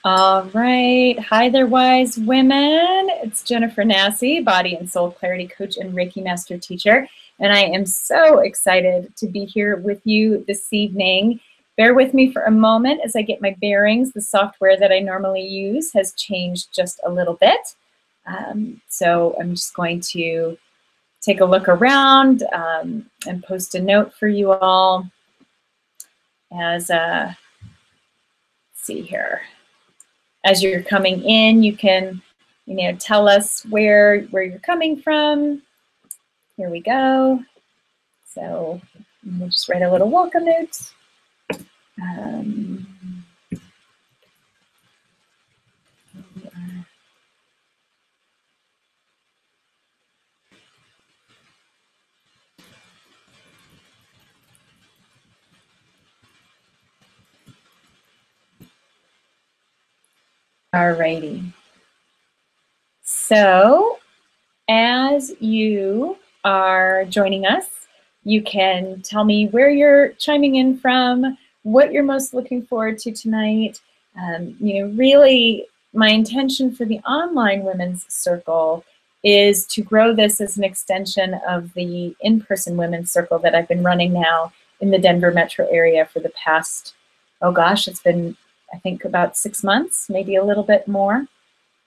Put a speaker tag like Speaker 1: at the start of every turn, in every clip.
Speaker 1: All right. Hi there, wise women. It's Jennifer Nassi, body and soul clarity coach and Reiki master teacher. And I am so excited to be here with you this evening. Bear with me for a moment as I get my bearings. The software that I normally use has changed just a little bit. So I'm just going to take a look around and post a note for you all as, let's see here. As you're coming in, you can, tell us where you're coming from. Here we go. So we'll just write a little welcome note. All righty. So as you are joining us, you can tell me where you're chiming in from, what you're most looking forward to tonight. Really, my intention for the online women's circle is to grow this as an extension of the in-person women's circle that I've been running now in the Denver metro area for the past, oh gosh, it's been, I think, about 6 months, maybe a little bit more.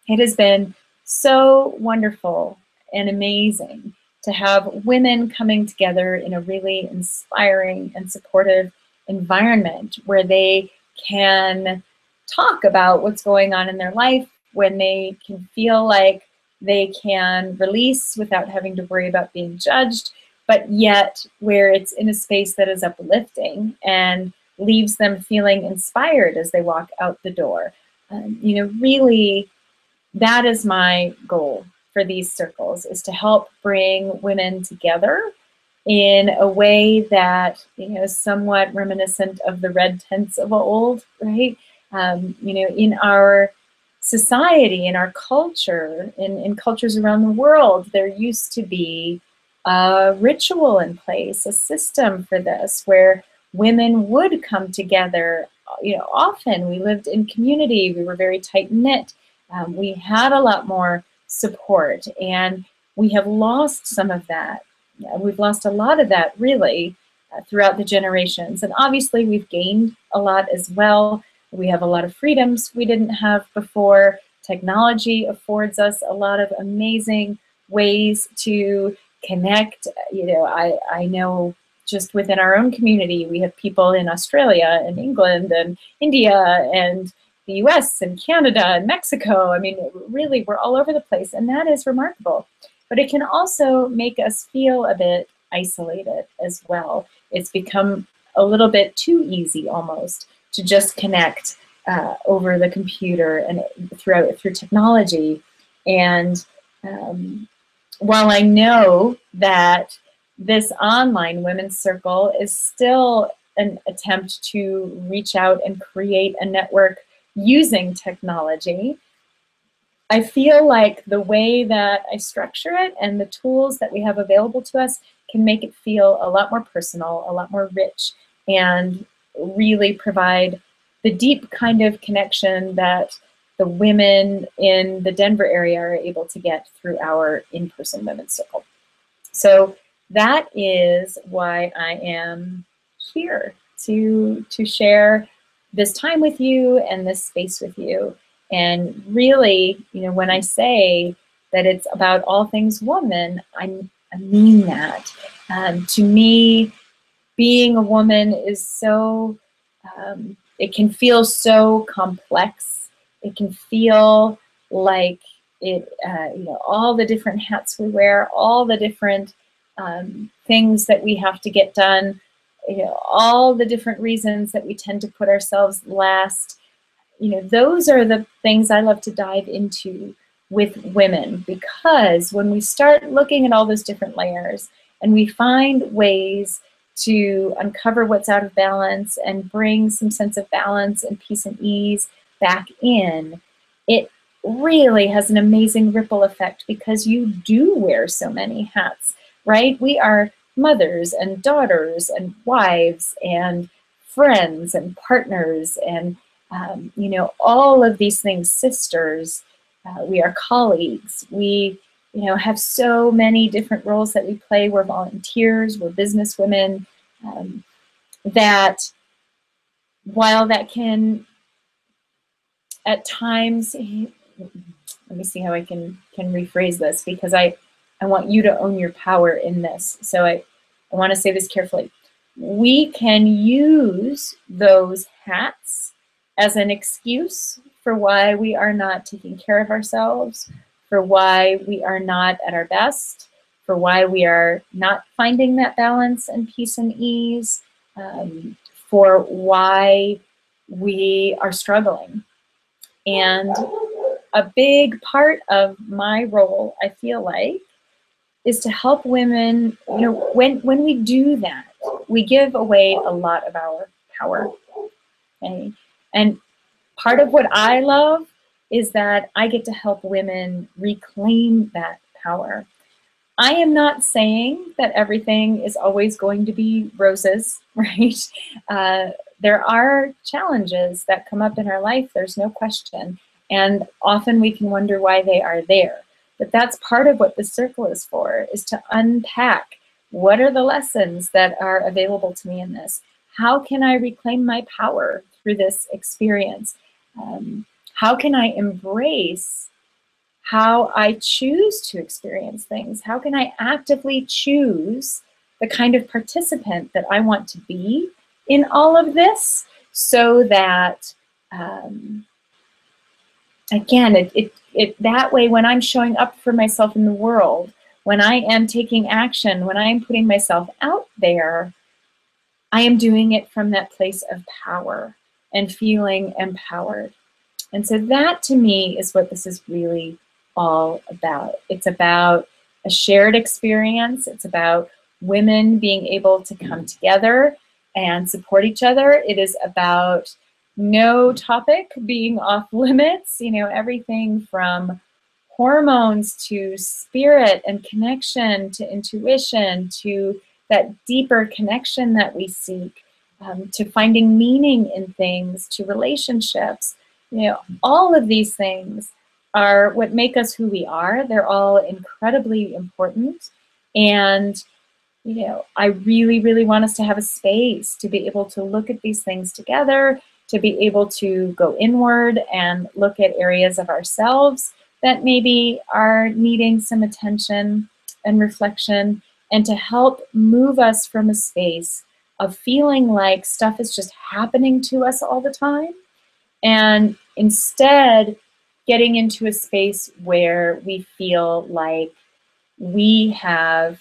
Speaker 1: It has been so wonderful and amazing to have women coming together in a really inspiring and supportive environment where they can talk about what's going on in their life, when they can feel like they can release without having to worry about being judged, but yet where it's in a space that is uplifting and leaves them feeling inspired as they walk out the door. Really, that is my goal for these circles, is to help bring women together in a way that, is somewhat reminiscent of the red tents of old, right? In our society, in our culture, in cultures around the world, there used to be a ritual in place, a system for this, where women would come together. Often we lived in community, we were very tight-knit. We had a lot more support, and we have lost some of that. We've lost a lot of that, really, throughout the generations. And obviously, we've gained a lot as well. We have a lot of freedoms we didn't have before. Technology affords us a lot of amazing ways to connect. I know just within our own community, we have people in Australia and England and India and the US and Canada and Mexico. I mean, really, we're all over the place, and that is remarkable. But it can also make us feel a bit isolated as well. It's become a little bit too easy almost to just connect over the computer and through technology. And while I know that this online women's circle is still an attempt to reach out and create a network using technology, I feel like the way that I structure it and the tools that we have available to us can make it feel a lot more personal, a lot more rich, and really provide the deep kind of connection that the women in the Denver area are able to get through our in-person women's circle. So that is why I am here, to share this time with you and this space with you. And really, when I say that it's about all things woman, I mean that. To me, being a woman is so, it can feel so complex. It can feel like it, all the different hats we wear, all the different things that we have to get done, all the different reasons that we tend to put ourselves last. Those are the things I love to dive into with women, because when we start looking at all those different layers and we find ways to uncover what's out of balance and bring some sense of balance and peace and ease back in, it really has an amazing ripple effect, because you do wear so many hats, right? We are mothers and daughters and wives and friends and partners and you know, all of these things, sisters, we are colleagues, we, you know, have so many different roles that we play. We're volunteers, we're business women, that while that can at times, let me see how I can rephrase this, because I want you to own your power in this. So I want to say this carefully. We can use those hats as an excuse for why we are not taking care of ourselves, for why we are not at our best, for why we are not finding that balance and peace and ease, for why we are struggling. And a big part of my role, I feel like, is to help women. You know, when we do that, we give away a lot of our power. Okay? And part of what I love is that I get to help women reclaim that power. I am not saying that everything is always going to be roses, right? There are challenges that come up in our life, there's no question. And often we can wonder why they are there. But that's part of what the circle is for, is to unpack what are the lessons that are available to me in this? How can I reclaim my power through this experience? How can I embrace how I choose to experience things? How can I actively choose the kind of participant that I want to be in all of this, so that, again, that way, when I'm showing up for myself in the world, when I am taking action, when I am putting myself out there, I am doing it from that place of power and feeling empowered. And so that, to me, is what this is really all about. It's about a shared experience. It's about women being able to come together and support each other. It is about no topic being off limits, you know, everything from hormones to spirit and connection to intuition to that deeper connection that we seek, to finding meaning in things, to relationships. You know, all of these things are what make us who we are. They're all incredibly important. And, you know, I really, really want us to have a space to be able to look at these things together, to be able to go inward and look at areas of ourselves that maybe are needing some attention and reflection, and to help move us from a space of feeling like stuff is just happening to us all the time, and instead getting into a space where we feel like we have,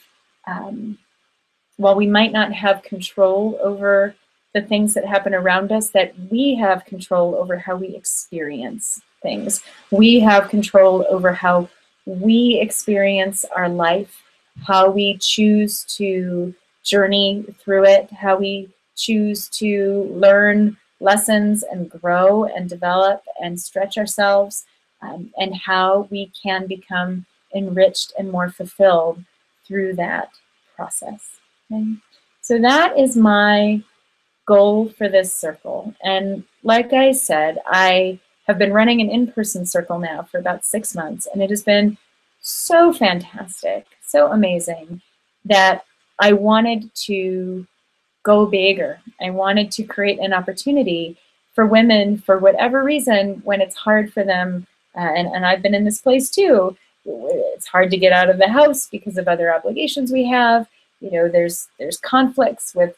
Speaker 1: while we might not have control over the things that happen around us, that we have control over how we experience things. We have control over how we experience our life, how we choose to journey through it, how we choose to learn lessons and grow and develop and stretch ourselves, and how we can become enriched and more fulfilled through that process. Okay? So that is my goal for this circle. And like I said, I have been running an in-person circle now for about 6 months, and it has been so fantastic, so amazing, that I wanted to go bigger. I wanted to create an opportunity for women, for whatever reason, when it's hard for them, and I've been in this place too, it's hard to get out of the house because of other obligations we have. You know, there's conflicts with,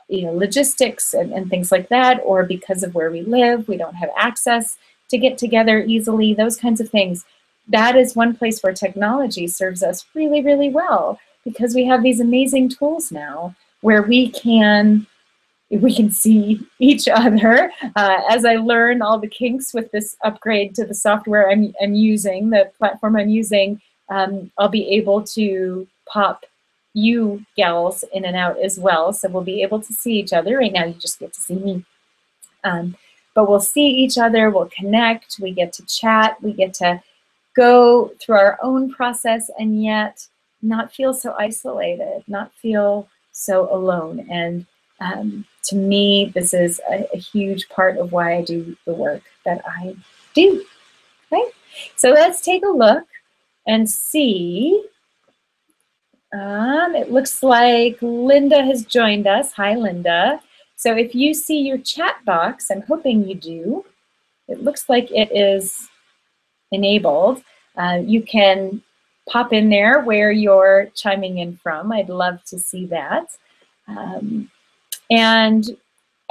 Speaker 1: you know, logistics and things like that, or because of where we live, we don't have access to get together easily, those kinds of things. That is one place where technology serves us really, really well, because we have these amazing tools now where we can see each other. As I learn all the kinks with this upgrade to the software I'm using, the platform I'm using, I'll be able to pop you gals in and out as well. So we'll be able to see each other. Right now you just get to see me. But we'll see each other, we'll connect, we get to chat, we get to go through our own process, and yet not feel so isolated, not feel so alone. And To me, this is a huge part of why I do the work that I do. Okay, so let's take a look and see. It looks like Linda has joined us. Hi, Linda. So if you see your chat box, I'm hoping you do. It looks like it is enabled. You can pop in there where you're chiming in from. I'd love to see that. And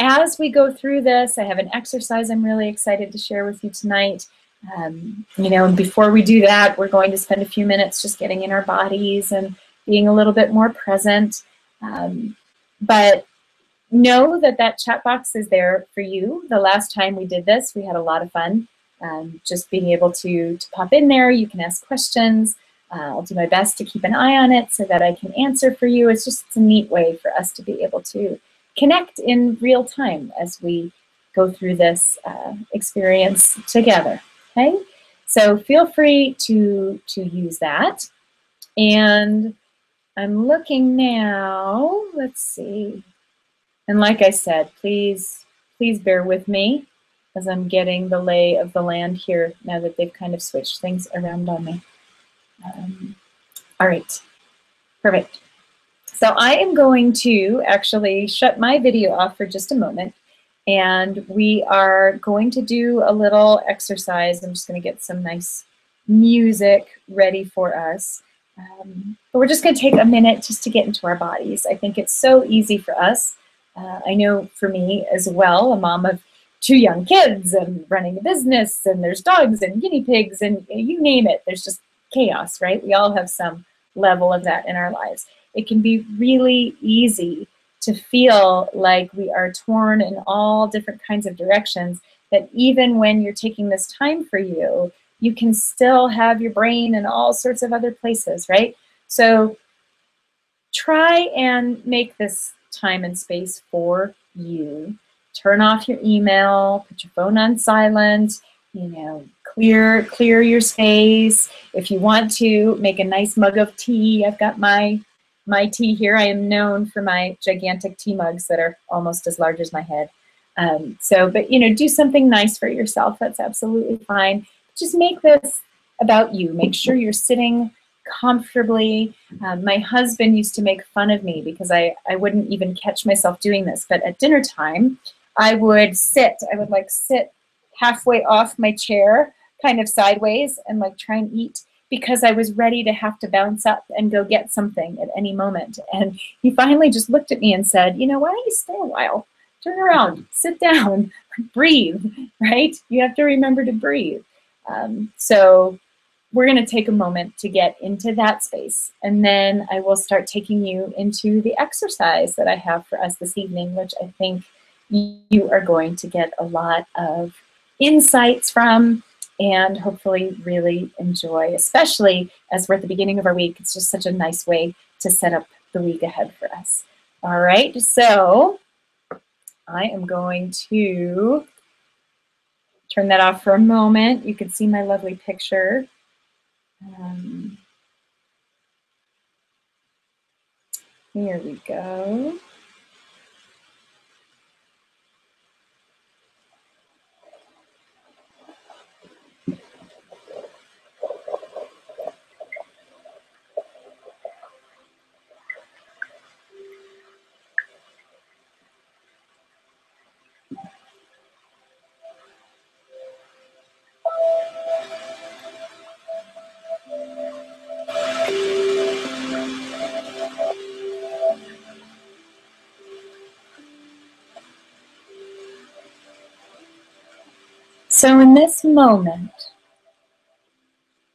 Speaker 1: as we go through this, I have an exercise I'm really excited to share with you tonight. You know, before we do that, we're going to spend a few minutes just getting in our bodies and being a little bit more present. But know that that chat box is there for you. The last time we did this, we had a lot of fun. Just being able to pop in there, you can ask questions. I'll do my best to keep an eye on it so that I can answer for you. It's a neat way for us to be able to connect in real time as we go through this experience together. Okay, so feel free to use that. And I'm looking now. Let's see. And like I said, please bear with me as I'm getting the lay of the land here now that they've kind of switched things around on me. All right, perfect. So I am going to actually shut my video off for just a moment, and we are going to do a little exercise. I'm just going to get some nice music ready for us. But we're just going to take a minute just to get into our bodies. I think it's so easy for us. I know for me as well, a mom of 2 young kids and running a business, and there's dogs and guinea pigs and you name it. There's just chaos, right? We all have some level of that in our lives. It can be really easy to feel like we are torn in all different kinds of directions, that even when you're taking this time for you, you can still have your brain in all sorts of other places, right? So try and make this time and space for you. Turn off your email, put your phone on silent, you know, clear your space. If you want to, make a nice mug of tea. I've got my tea here. I am known for my gigantic tea mugs that are almost as large as my head. But you know, do something nice for yourself. That's absolutely fine. Just make this about you. Make sure you're sitting comfortably. My husband used to make fun of me because I wouldn't even catch myself doing this. But at dinner time, I would sit halfway off my chair, kind of sideways, and like try and eat, because I was ready to have to bounce up and go get something at any moment. And he finally just looked at me and said, you know, why don't you stay a while? Turn around, sit down, breathe, right? You have to remember to breathe. So we're going to take a moment to get into that space, and then I will start taking you into the exercise that I have for us this evening, which I think you are going to get a lot of insights from and hopefully really enjoy, especially as we're at the beginning of our week. It's just such a nice way to set up the week ahead for us. All right, so I am going to turn that off for a moment. You can see my lovely picture. Here we go. So in this moment,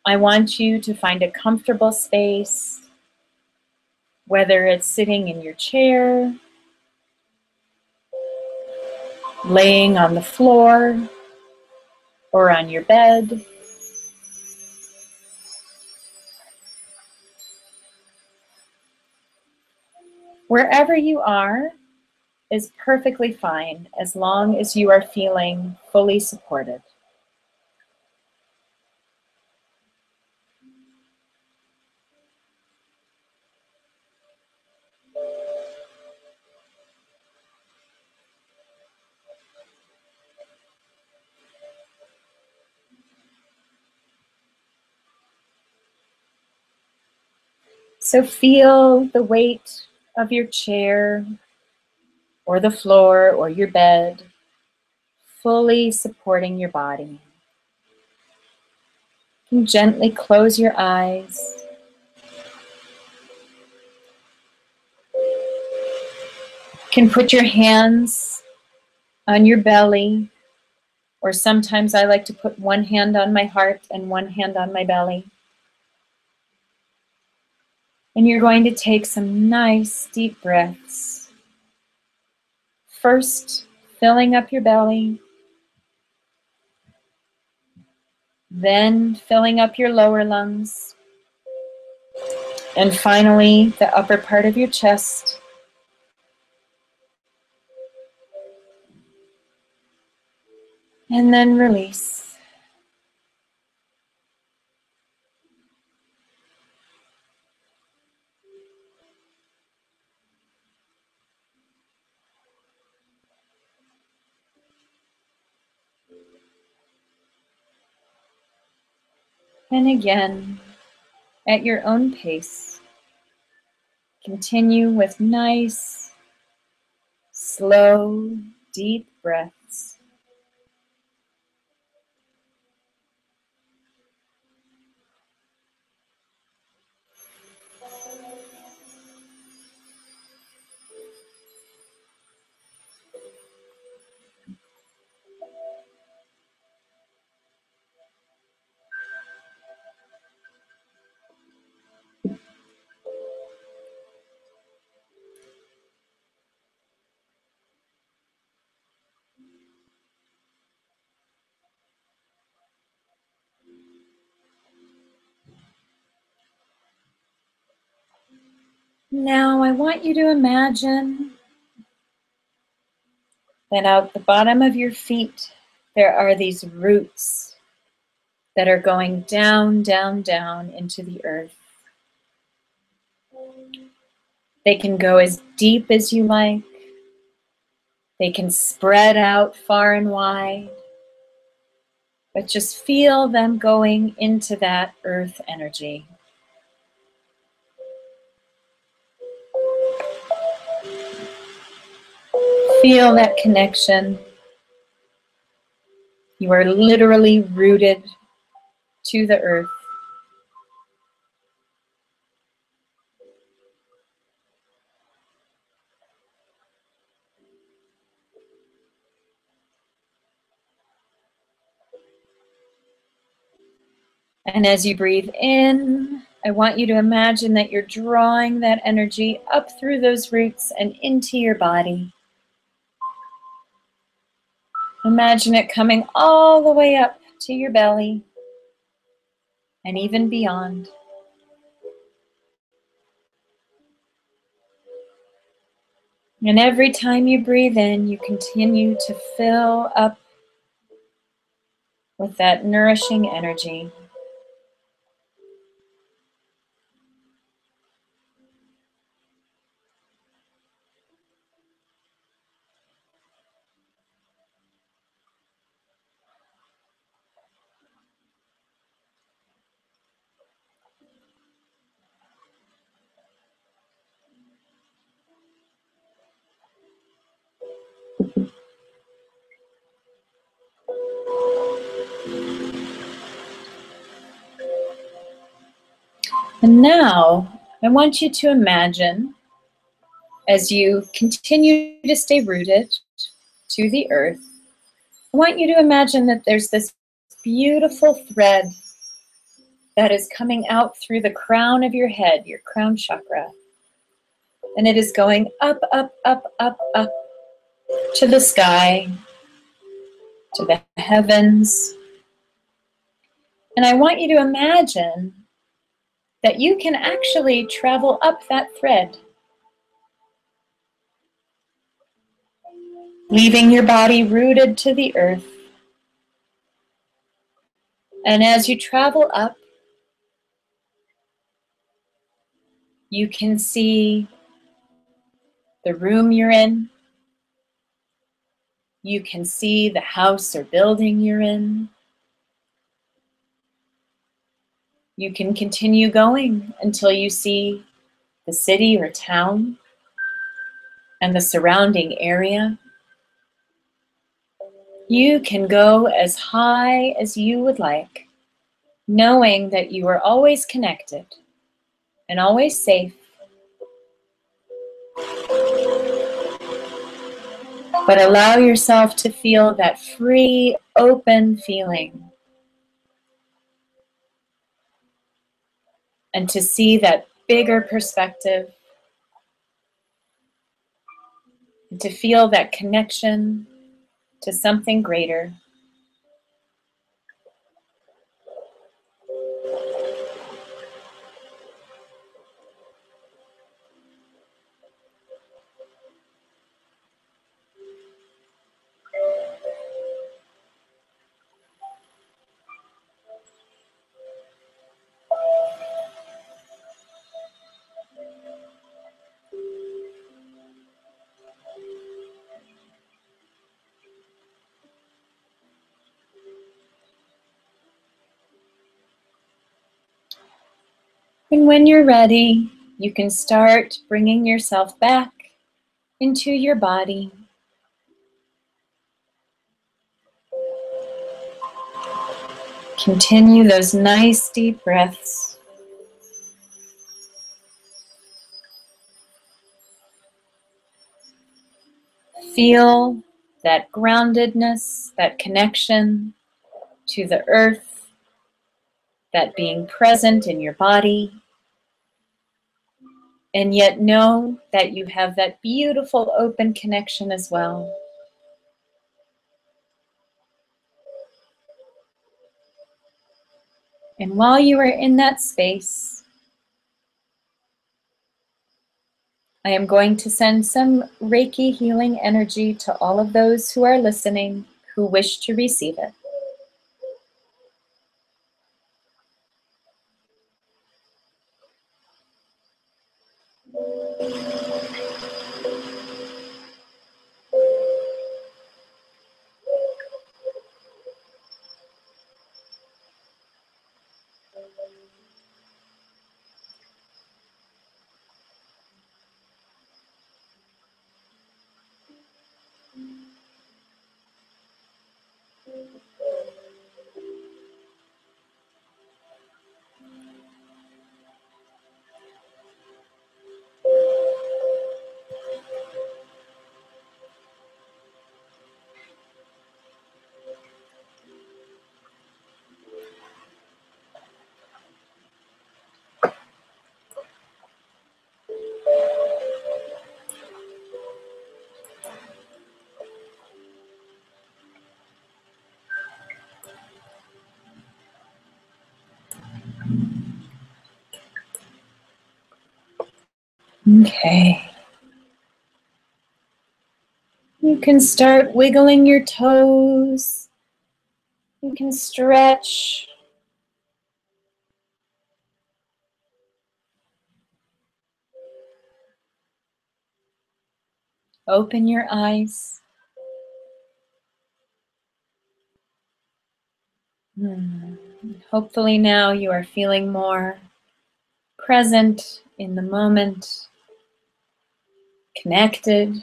Speaker 1: I want you to find a comfortable space, whether it's sitting in your chair, laying on the floor, or on your bed. Wherever you are is perfectly fine as long as you are feeling fully supported. So feel the weight of your chair or the floor or your bed fully supporting your body. You can gently close your eyes. You can put your hands on your belly, or sometimes I like to put one hand on my heart and one hand on my belly. And you're going to take some nice deep breaths. First, filling up your belly, then filling up your lower lungs, and finally the upper part of your chest. And then release. And again, at your own pace, continue with nice, slow, deep breaths. Now I want you to imagine that out the bottom of your feet, there are these roots that are going down, down, down into the earth. They can go as deep as you like. They can spread out far and wide. But just feel them going into that earth energy. Feel that connection. You are literally rooted to the earth. And as you breathe in, I want you to imagine that you're drawing that energy up through those roots and into your body. Imagine it coming all the way up to your belly and even beyond. And every time you breathe in, you continue to fill up with that nourishing energy. And now, I want you to imagine, as you continue to stay rooted to the earth, I want you to imagine that there's this beautiful thread that is coming out through the crown of your head, your crown chakra. And it is going up, up, up, up, up to the sky, to the heavens. And I want you to imagine that you can actually travel up that thread, leaving your body rooted to the earth. And as you travel up, you can see the room you're in. You can see the house or building you're in. You can continue going until you see the city or town and the surrounding area. You can go as high as you would like, knowing that you are always connected and always safe. But allow yourself to feel that free, open feeling, and to see that bigger perspective, and to feel that connection to something greater. And when you're ready, you can start bringing yourself back into your body. Continue those nice deep breaths. Feel that groundedness, that connection to the earth, that being present in your body. And yet know that you have that beautiful open connection as well. And while you are in that space, I am going to send some Reiki healing energy to all of those who are listening who wish to receive it. Okay. You can start wiggling your toes. You can stretch. Open your eyes. Hopefully now you are feeling more present in the moment, connected,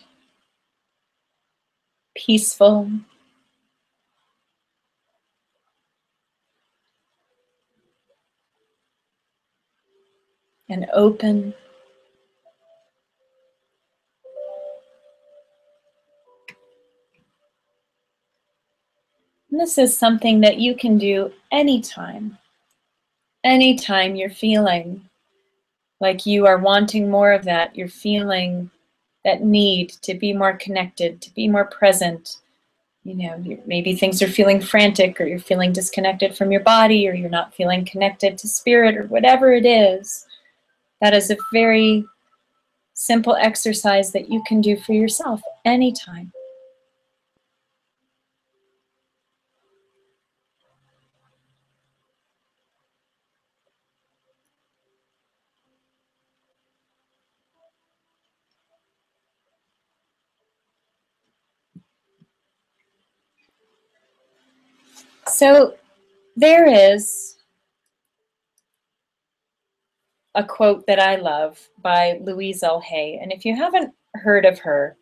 Speaker 1: peaceful, and open. And this is something that you can do anytime. Anytime you're feeling like you are wanting more of that, you're feeling that need to be more connected, to be more present. You know, maybe things are feeling frantic, or you're feeling disconnected from your body, or you're not feeling connected to spirit, or whatever it is. That is a very simple exercise that you can do for yourself anytime. So there is a quote that I love by Louise L. Hay. And if you haven't heard of her,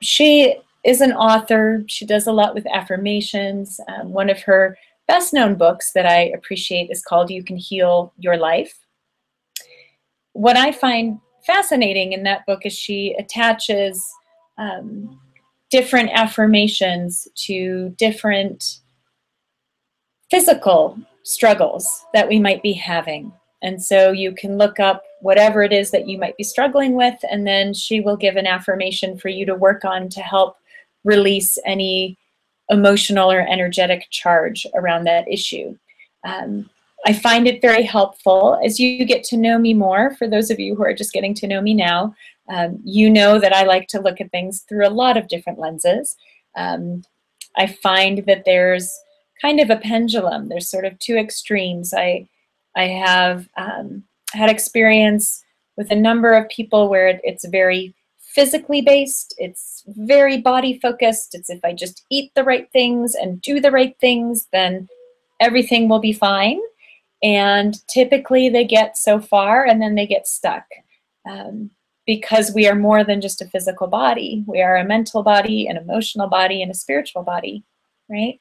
Speaker 1: she is an author. She does a lot with affirmations. One of her best known books that I appreciate is called You Can Heal Your Life. What I find fascinating in that book is she attaches different affirmations to different physical struggles that we might be having. And so you can look up whatever it is that you might be struggling with, and then she will give an affirmation for you to work on to help release any emotional or energetic charge around that issue. I find it very helpful as you get to know me more. For those of you who are just getting to know me now, you know that I like to look at things through a lot of different lenses. I find that there's kind of a pendulum. There's sort of two extremes. I have had experience with a number of people where it's very physically based. It's very body focused. It's if I just eat the right things and do the right things, then everything will be fine. And typically they get so far and then they get stuck because we are more than just a physical body. We are a mental body, an emotional body, and a spiritual body, right?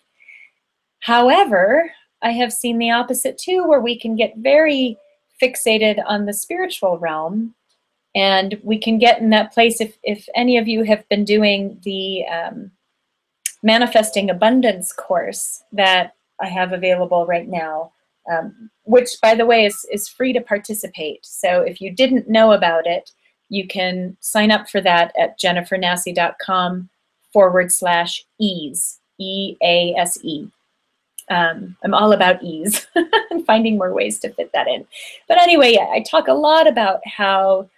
Speaker 1: However, I have seen the opposite too, where we can get very fixated on the spiritual realm, and we can get in that place. If any of you have been doing the Manifesting Abundance course that I have available right now, which, by the way, is free to participate. So if you didn't know about it, you can sign up for that at jennifernassi.com/ease, EASE. I'm all about ease and finding more ways to fit that in. But anyway, I talk a lot about how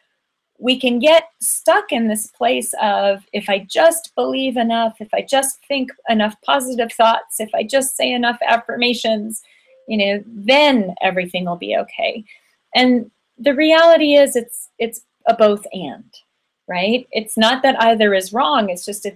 Speaker 1: we can get stuck in this place of, if I just believe enough, if I just think enough positive thoughts, if I just say enough affirmations, then everything will be okay. And the reality is it's a both and, right? It's not that either is wrong. It's just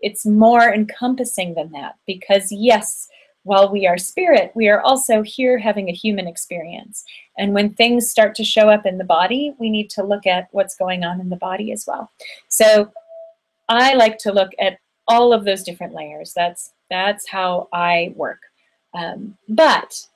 Speaker 1: it's more encompassing than that, because yes, while we are spirit, we are also here having a human experience. And when things start to show up in the body, we need to look at what's going on in the body as well. So I like to look at all of those different layers. That's how I work. But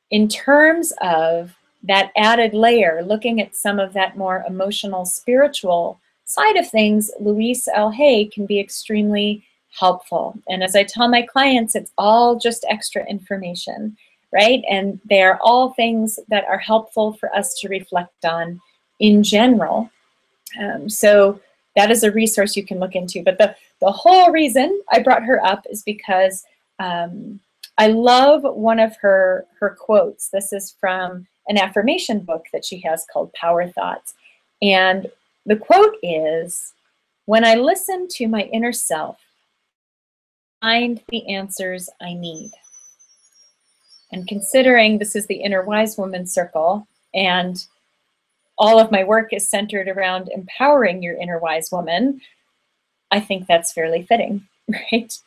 Speaker 1: in terms of that added layer, looking at some of that more emotional, spiritual side of things, Louise L. Hay can be extremely helpful. And as I tell my clients, it's all just extra information, right? And they're all things that are helpful for us to reflect on in general. So that is a resource you can look into. But the whole reason I brought her up is because I love one of her quotes. This is from an affirmation book that she has called Power Thoughts. And the quote is, "When I listen to my inner self, find the answers I need." And considering this is the Inner Wise Woman Circle, and all of my work is centered around empowering your inner wise woman, I think that's fairly fitting, right?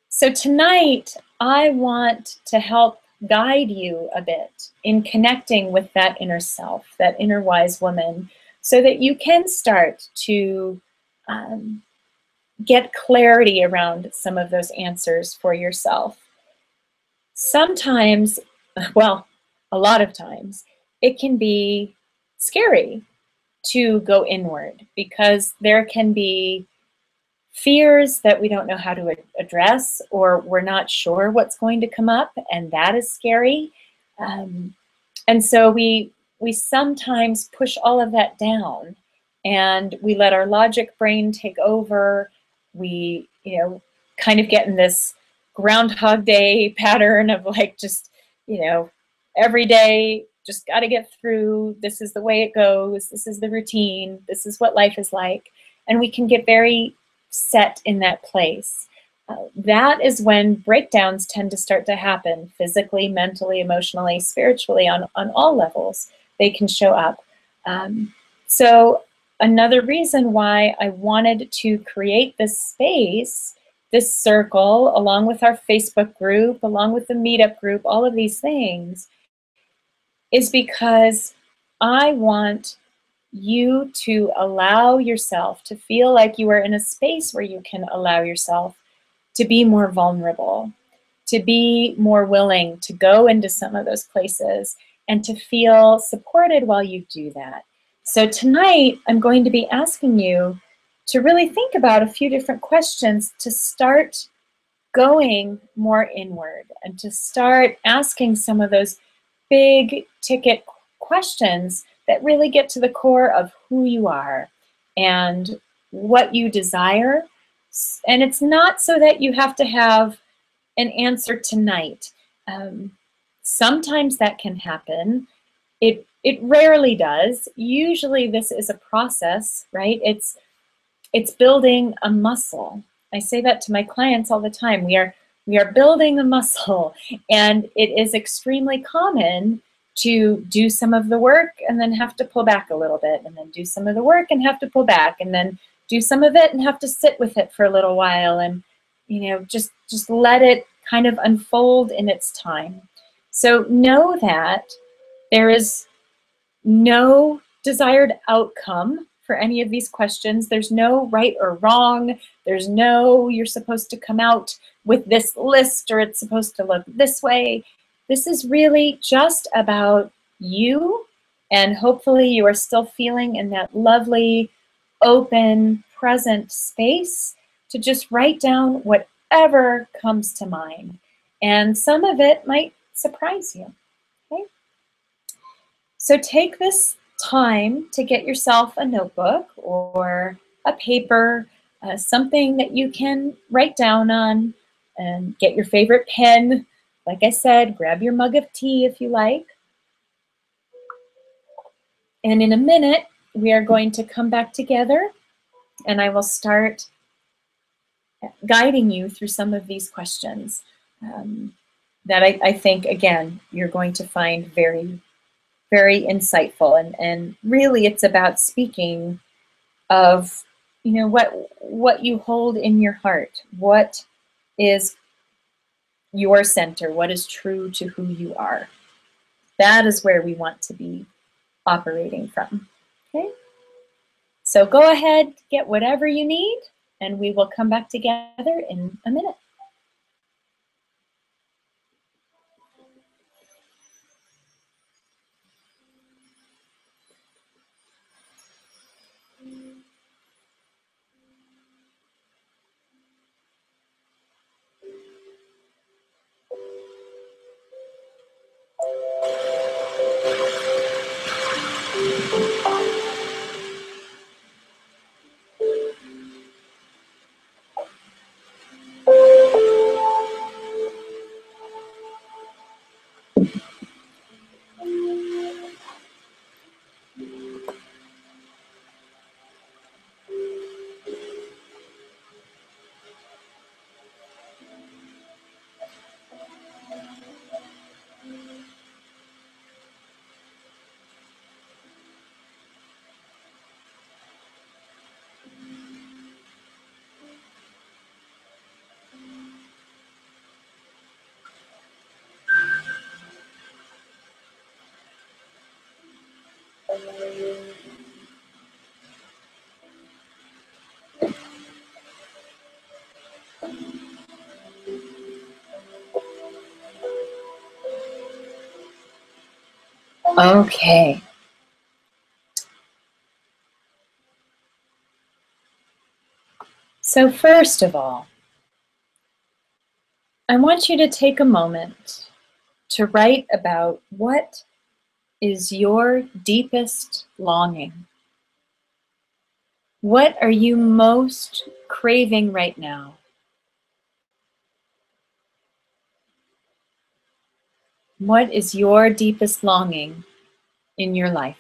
Speaker 1: So tonight, I want to help guide you a bit in connecting with that inner self, that inner wise woman, so that you can start to get clarity around some of those answers for yourself. Sometimes, well, a lot of times, it can be scary to go inward because there can be fears that we don't know how to address, or we're not sure what's going to come up, and that is scary. And so we sometimes push all of that down, and we let our logic brain take over. We, kind of get in this Groundhog Day pattern of like, just, every day, just got to get through. This is the way it goes. This is the routine. This is what life is like. And we can get very set in that place. That is when breakdowns tend to start to happen physically, mentally, emotionally, spiritually, on all levels. They can show up. So another reason why I wanted to create this space, this circle, along with our Facebook group, along with the meetup group, all of these things, is because I want you to allow yourself to feel like you are in a space where you can allow yourself to be more vulnerable, to be more willing to go into some of those places and to feel supported while you do that. So tonight, I'm going to be asking you to really think about a few different questions to start going more inward and to start asking some of those big ticket questions that really get to the core of who you are and what you desire. And it's not so that you have to have an answer tonight. Um, Sometimes that can happen. It rarely does. Usually this is a process, right? It's building a muscle. I say that to my clients all the time. We are building a muscle, and it is extremely common to do some of the work and then have to pull back a little bit, and then do some of the work and have to pull back, and then do some of it and have to sit with it for a little while, and just let it kind of unfold in its time. So know that there is no desired outcome for any of these questions. There's no right or wrong. There's no you're supposed to come out with this list or it's supposed to look this way. This is really just about you, and hopefully you are still feeling in that lovely, open, present space to just write down whatever comes to mind. And some of it might surprise you. Okay? So take this time to get yourself a notebook or a paper, something that you can write down on, and get your favorite pen. Like I said, grab your mug of tea if you like. And in a minute, we are going to come back together and I will start guiding you through some of these questions that I think, again, you're going to find very, very insightful. And really it's about speaking of what you hold in your heart, what is your center, what is true to who you are. That is where we want to be operating from. Okay, so go ahead, get whatever you need, and we will come back together in a minute. Okay. So first of all, I want you to take a moment to write about what is your deepest longing. What are you most craving right now? What is your deepest longing in your life?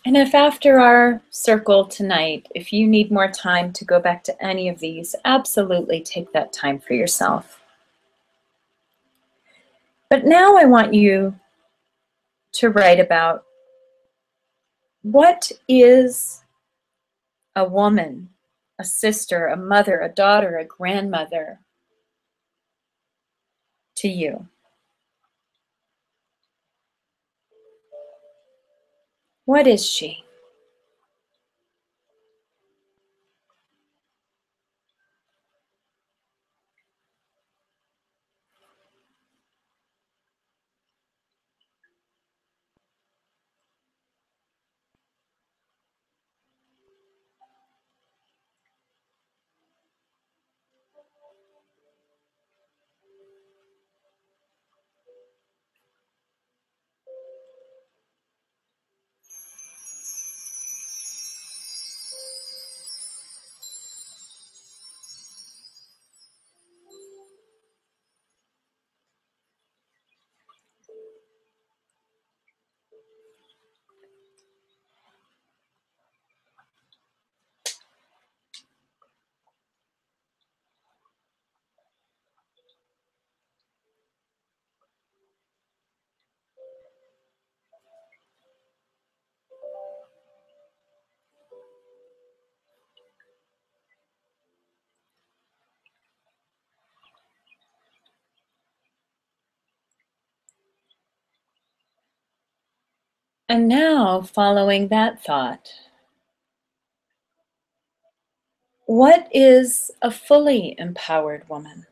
Speaker 1: And if after our circle tonight, if you need more time to go back to any of these, absolutely take that time for yourself. But now I want you to write about what is a woman, a sister, a mother, a daughter, a grandmother to you. What is she? And now, following that thought, what is a fully empowered woman?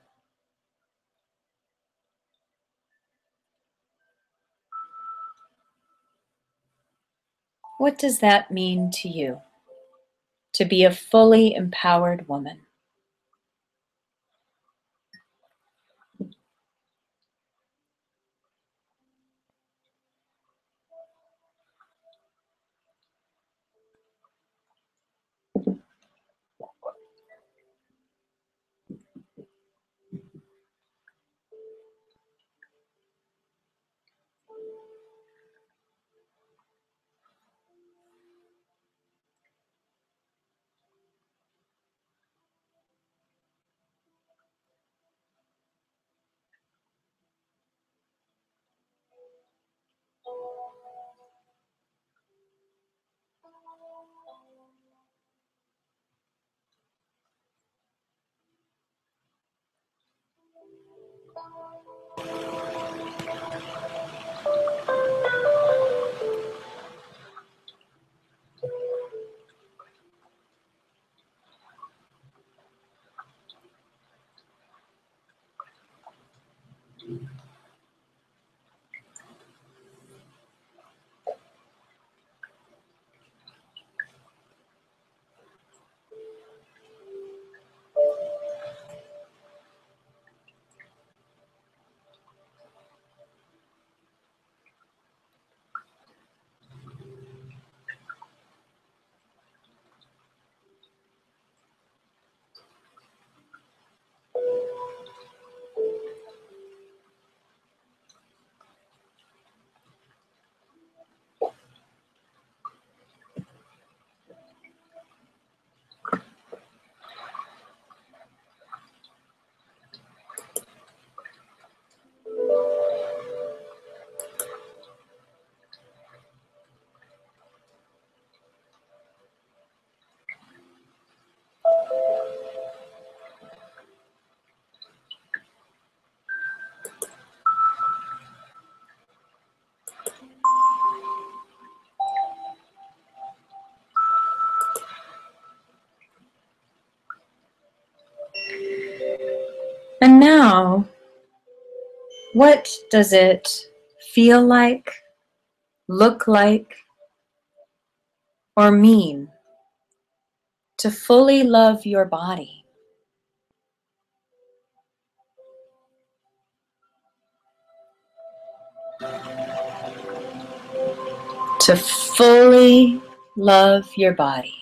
Speaker 1: What does that mean to you, to be a fully empowered woman? And now, what does it feel like, look like, or mean to fully love your body? To fully love your body.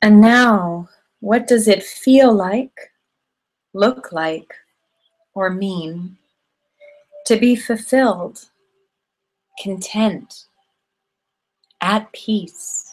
Speaker 1: And now, what does it feel like, look like, or mean to be fulfilled, content, at peace?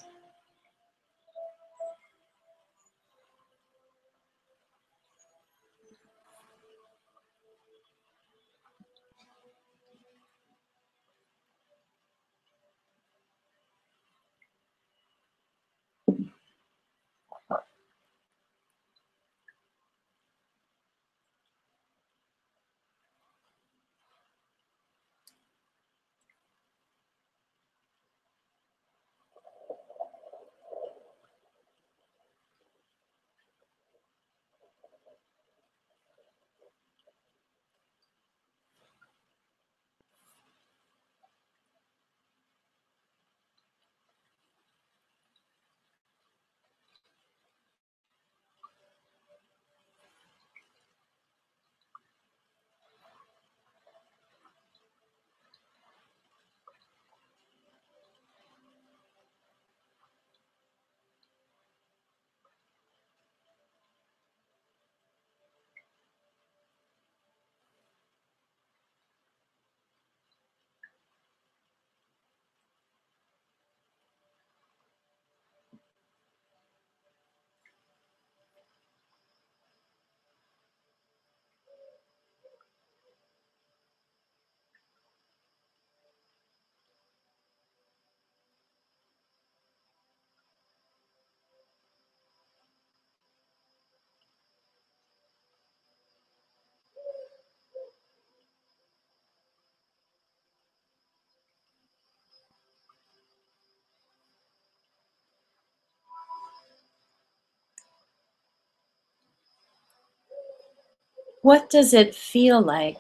Speaker 1: What does it feel like,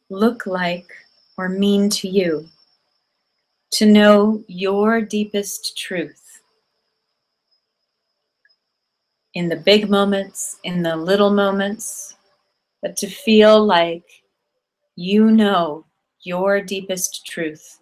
Speaker 1: look like, or mean to you to know your deepest truth in the big moments, in the little moments, but to feel like you know your deepest truth?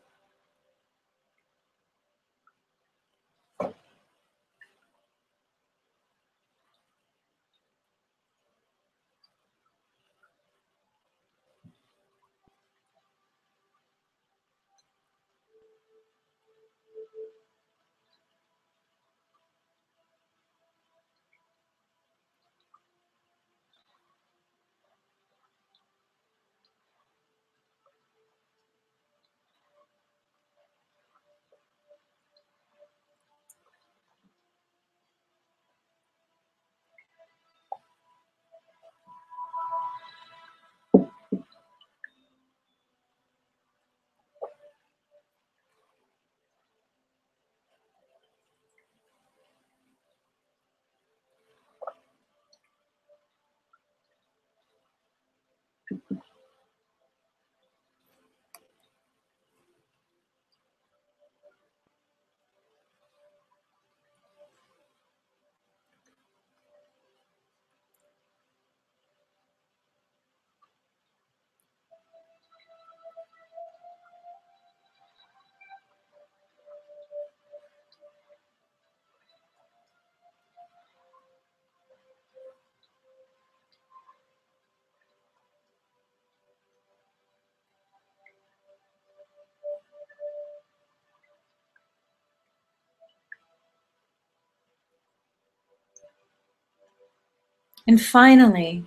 Speaker 1: And finally,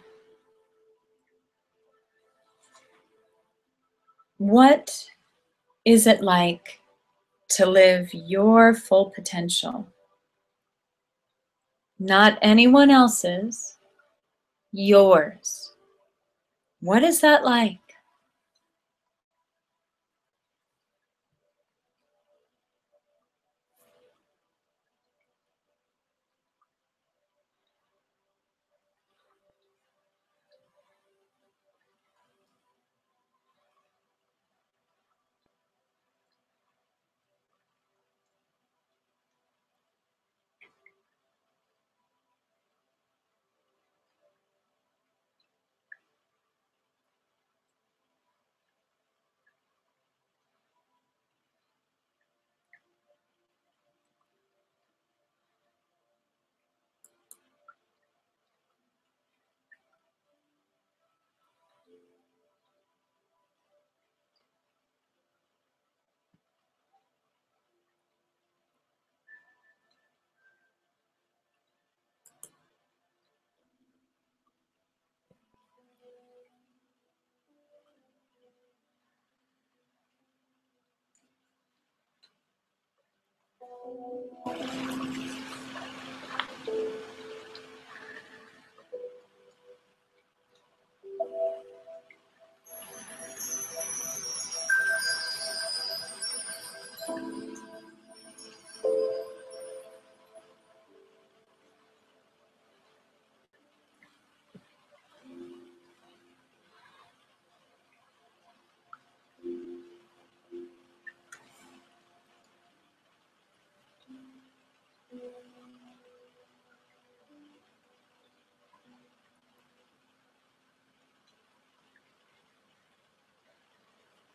Speaker 1: what is it like to live your full potential? Not anyone else's, yours. What is that like?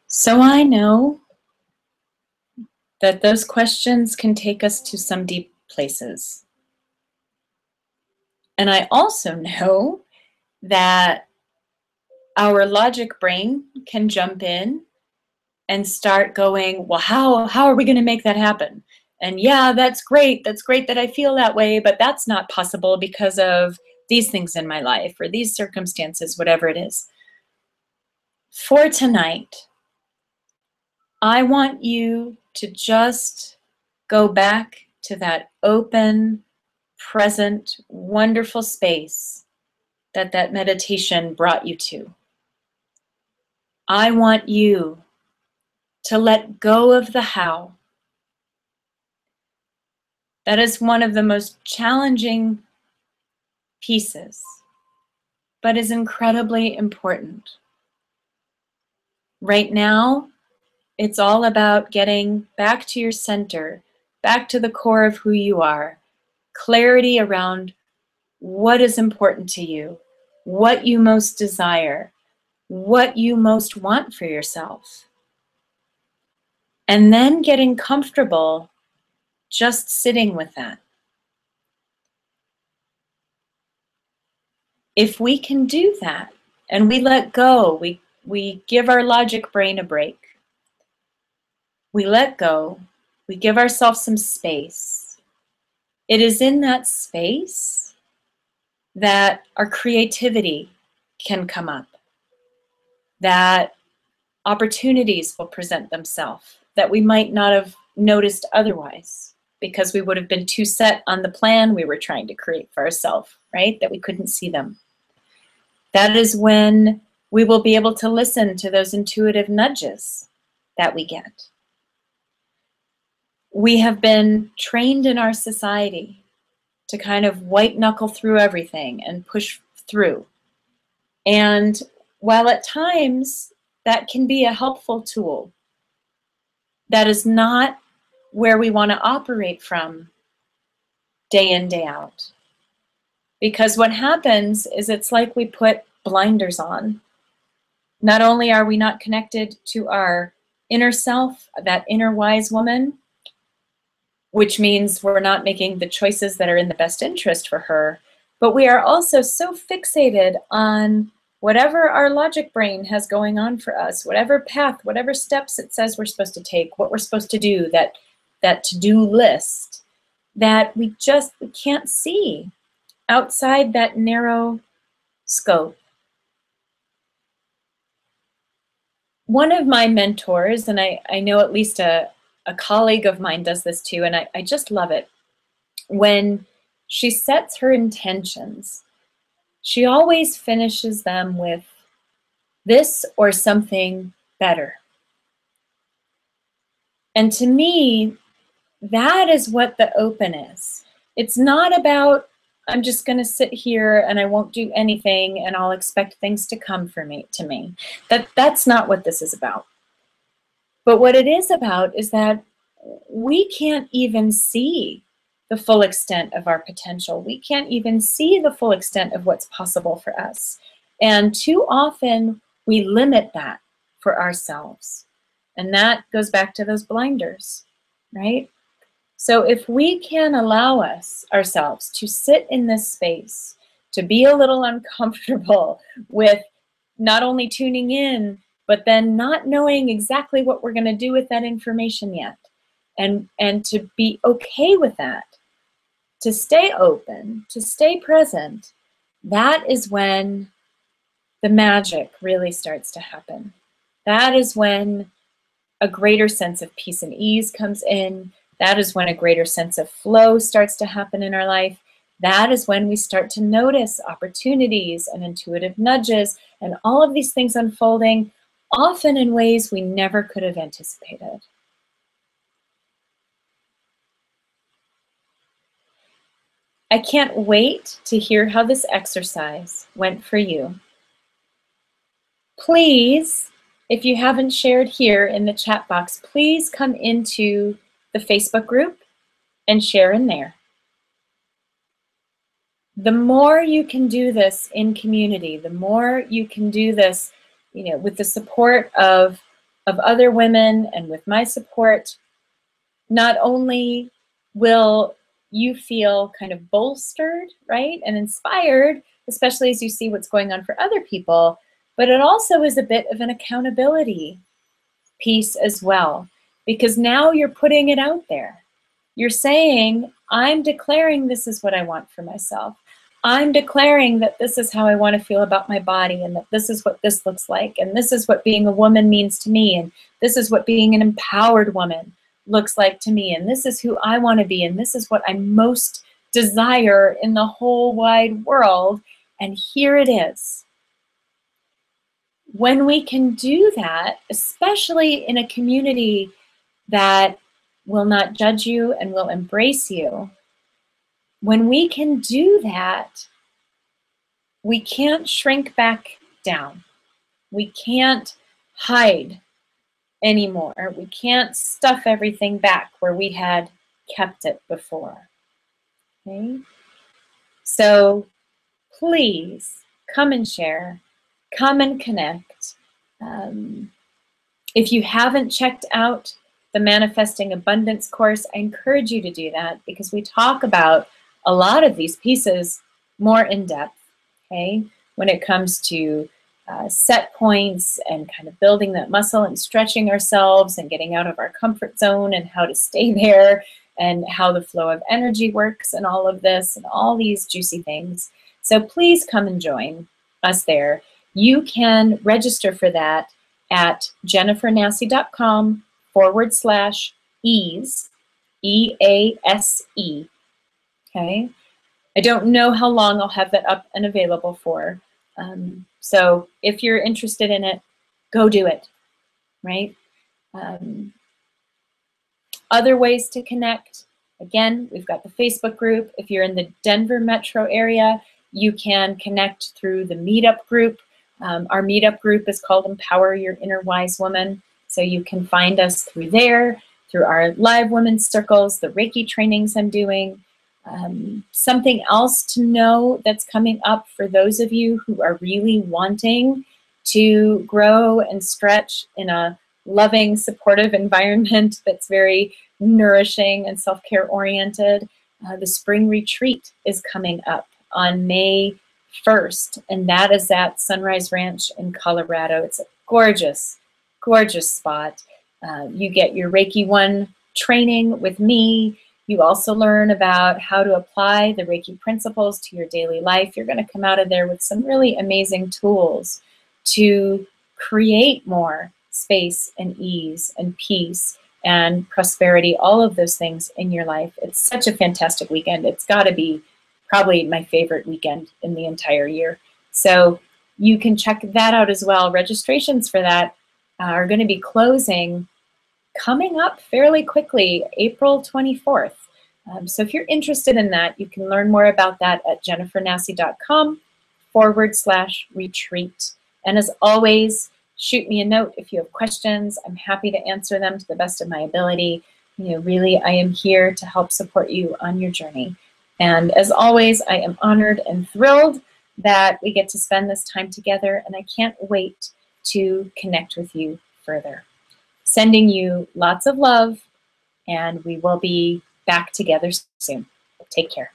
Speaker 1: So I know that those questions can take us to some deep places. And I also know that our logic brain can jump in and start going, well, how are we going to make that happen? And yeah, that's great. That's great that I feel that way, but that's not possible because of these things in my life or these circumstances, whatever it is. For tonight, I want you to just go back to that open, present, wonderful space that that meditation brought you to. I want you to let go of the how. That is one of the most challenging pieces, but is incredibly important. Right now, it's all about getting back to your center, back to the core of who you are, clarity around what is important to you, what you most desire, what you most want for yourself. And then getting comfortable just sitting with that. If we can do that and we let go, we give our logic brain a break. We let go, we give ourselves some space. It is in that space that our creativity can come up, that opportunities will present themselves that we might not have noticed otherwise because we would have been too set on the plan we were trying to create for ourselves, right? That we couldn't see them. That is when we will be able to listen to those intuitive nudges that we get. We have been trained in our society to kind of white knuckle through everything and push through. And while at times that can be a helpful tool, that is not where we want to operate from day in, day out. Because what happens is it's like we put blinders on. Not only are we not connected to our inner self, that inner wise woman, which means we're not making the choices that are in the best interest for her, but we are also so fixated on whatever our logic brain has going on for us, whatever path, whatever steps it says we're supposed to take, what we're supposed to do, that to-do list, that we can't see outside that narrow scope. One of my mentors, and I know at least a colleague of mine does this too, and I just love it. When she sets her intentions, she always finishes them with this or something better. And to me, that is what the open is. It's not about, I'm just going to sit here and I won't do anything and I'll expect things to come to me. That's not what this is about. But what it is about is that we can't even see the full extent of our potential. We can't even see the full extent of what's possible for us. And too often we limit that for ourselves. And that goes back to those blinders, right? So if we can allow ourselves to sit in this space, to be a little uncomfortable with not only tuning in, but then not knowing exactly what we're going to do with that information yet, and to be okay with that, to stay open, to stay present, that is when the magic really starts to happen. That is when a greater sense of peace and ease comes in. That is when a greater sense of flow starts to happen in our life. That is when we start to notice opportunities and intuitive nudges and all of these things unfolding, often in ways we never could have anticipated. I can't wait to hear how this exercise went for you. Please, if you haven't shared here in the chat box, please come into the Facebook group and share in there. The more you can do this in community, the more you can do this, with the support of other women and with my support, not only will you feel kind of bolstered, right, and inspired, especially as you see what's going on for other people, but it also is a bit of an accountability piece as well, because now you're putting it out there. You're saying, I'm declaring this is what I want for myself. I'm declaring that this is how I want to feel about my body, and that this is what this looks like, and this is what being a woman means to me, and this is what being an empowered woman looks like to me, and this is who I want to be, and this is what I most desire in the whole wide world, and here it is. When we can do that, especially in a community that will not judge you and will embrace you, when we can do that, we can't shrink back down. We can't hide anymore. We can't stuff everything back where we had kept it before. Okay? So please come and share, come and connect. If you haven't checked out the Manifesting Abundance course, I encourage you to do that, because we talk about a lot of these pieces more in depth, okay? When it comes to set points and kind of building that muscle and stretching ourselves and getting out of our comfort zone and how to stay there and how the flow of energy works and all of this and all these juicy things. So please come and join us there. You can register for that at jennifernassey.com/ease, EASE, okay? I don't know how long I'll have that up and available for. So if you're interested in it, go do it, right? Other ways to connect, again, we've got the Facebook group. If you're in the Denver metro area, you can connect through the meetup group. Our meetup group is called Empower Your Inner Wise Woman. So you can find us through there, through our live women's circles, the Reiki trainings I'm doing. Something else to know that's coming up for those of you who are really wanting to grow and stretch in a loving, supportive environment that's very nourishing and self-care oriented. The spring retreat is coming up on May 1st, and that is at Sunrise Ranch in Colorado. It's a gorgeous, gorgeous spot. You get your Reiki 1 training with me. You also learn about how to apply the Reiki principles to your daily life. You're going to come out of there with some really amazing tools to create more space and ease and peace and prosperity, all of those things in your life. It's such a fantastic weekend. It's got to be probably my favorite weekend in the entire year. So you can check that out as well. Registrations for that are going to be closing coming up fairly quickly, April 24th. So if you're interested in that, you can learn more about that at jennifernassey.com/retreat. And as always, shoot me a note if you have questions. I'm happy to answer them to the best of my ability. Really, I am here to help support you on your journey. And as always, I am honored and thrilled that we get to spend this time together, and I can't wait to connect with you further. Sending you lots of love, and we will be back together soon. Take care.